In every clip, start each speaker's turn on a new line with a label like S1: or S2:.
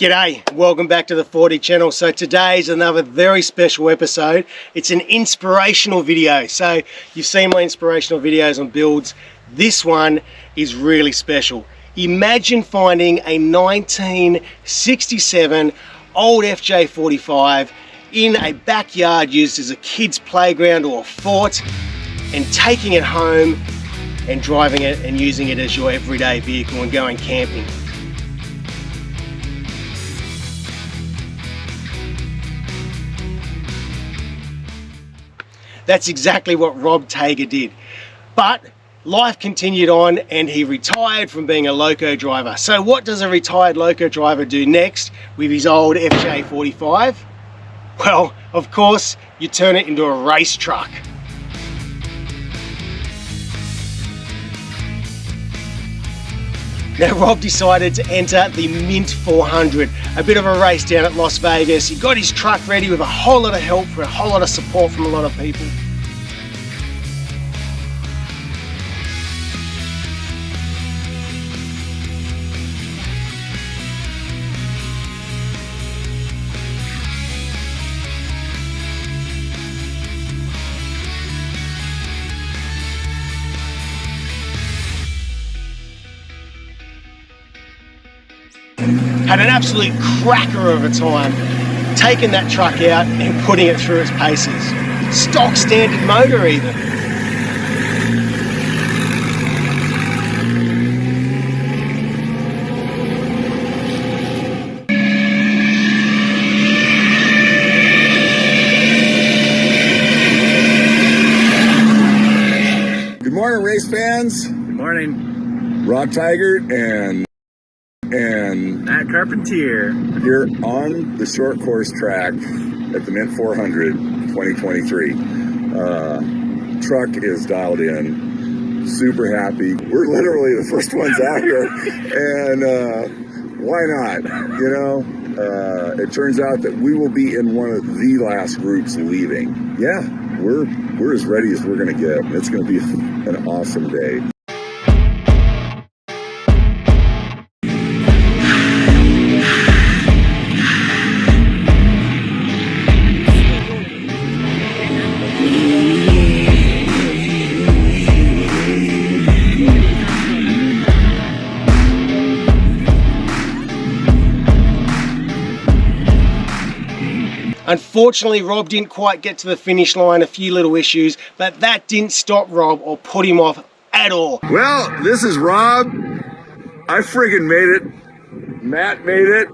S1: G'day, welcome back to the 40 channel. So today's another very special episode. It's an inspirational video. So you've seen my inspirational videos on builds. This one is really special. Imagine finding a 1967 old FJ45 in a backyard used as a kid's playground or a fort, and taking it home and driving it and using it as your everyday vehicle and going camping. That's exactly what Rob Tygart did. But life continued on and he retired from being a loco driver. So what does a retired loco driver do next with his old FJ45? Well, of course, you turn it into a race truck. Now Rob decided to enter the Mint 400, a bit of a race down at Las Vegas. He got his truck ready with a whole lot of help, for a whole lot of support from a lot of people. Had an absolute cracker of a time taking that truck out and putting it through its paces. Stock standard motor even.
S2: Good morning, race fans.
S3: Good morning.
S2: Rob Tygart and
S3: Matt Carpentier
S2: here on the short course track at the Mint 400 2023. Truck is dialed in. Super happy. We're literally the first ones out here, and why not? You know, it turns out that we will be in one of the last groups leaving. Yeah, we're as ready as we're going to get. It's going to be an awesome day.
S1: Unfortunately, Rob didn't quite get to the finish line, a few little issues, but that didn't stop Rob or put him off at all.
S2: Well, this is Rob. I friggin' made it. Matt made it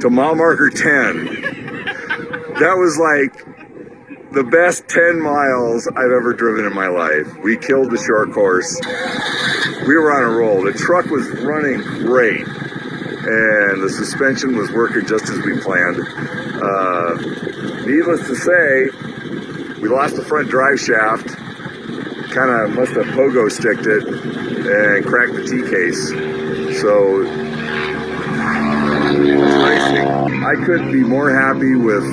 S2: to mile marker 10. That was like the best 10 miles I've ever driven in my life. We killed the short course. We were on a roll. The truck was running great, and the suspension was working just as we planned. Needless to say, we lost the front drive shaft, kind of must have pogo sticked it and cracked the T-case. So I couldn't be more happy with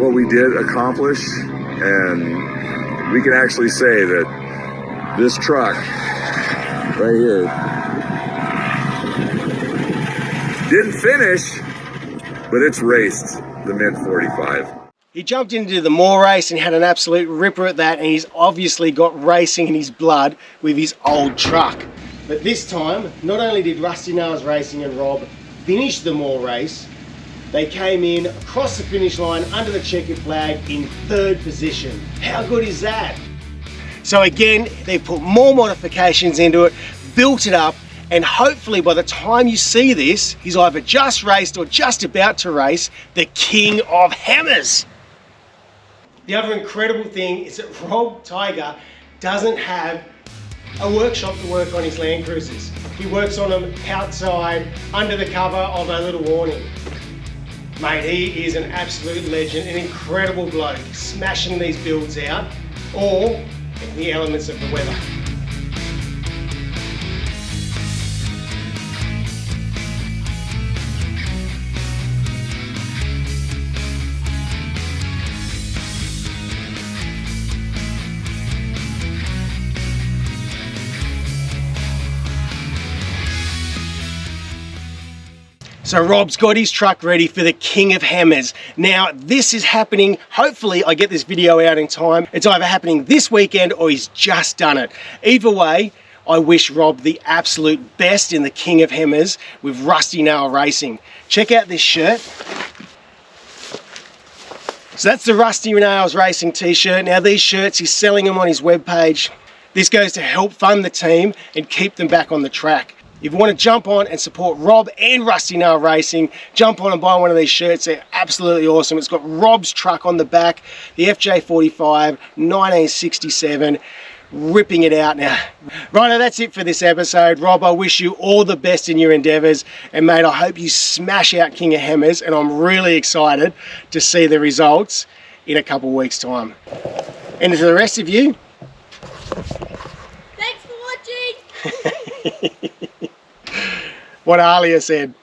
S2: what we did accomplish, and we can actually say that this truck right here didn't finish, but it's raced the Mint 45.
S1: He jumped into the Moore race and had an absolute ripper at that, and he's obviously got racing in his blood with his old truck. But this time, not only did Rusty Nails Racing and Rob finish the Moore race, they came in across the finish line under the checkered flag in 3rd position. How good is that? So again, they put more modifications into it, built it up, and hopefully by the time you see this, he's either just raced or just about to race the King of Hammers. The other incredible thing is that Rob Tygart doesn't have a workshop to work on his Landcruisers. He works on them outside, under the cover of a little awning. Mate, he is an absolute legend, an incredible bloke, smashing these builds out, all in the elements of the weather. So Rob's got his truck ready for the King of Hammers. Now this is happening, hopefully I get this video out in time. It's either happening this weekend or he's just done it. Either way, I wish Rob the absolute best in the King of Hammers with Rusty Nail Racing. Check out this shirt. So that's the Rusty Nails Racing t-shirt. Now these shirts, he's selling them on his webpage. This goes to help fund the team and keep them back on the track. If you want to jump on and support Rob and Rusty Nail Racing, jump on and buy one of these shirts. They're absolutely awesome. It's got Rob's truck on the back, the FJ45 1967, ripping it out now. Right, that's it for this episode. Rob, I wish you all the best in your endeavours, and mate, I hope you smash out King of Hammers, and I'm really excited to see the results in a couple of weeks' time. And to the rest of you,
S4: thanks for watching.
S1: what Alia said.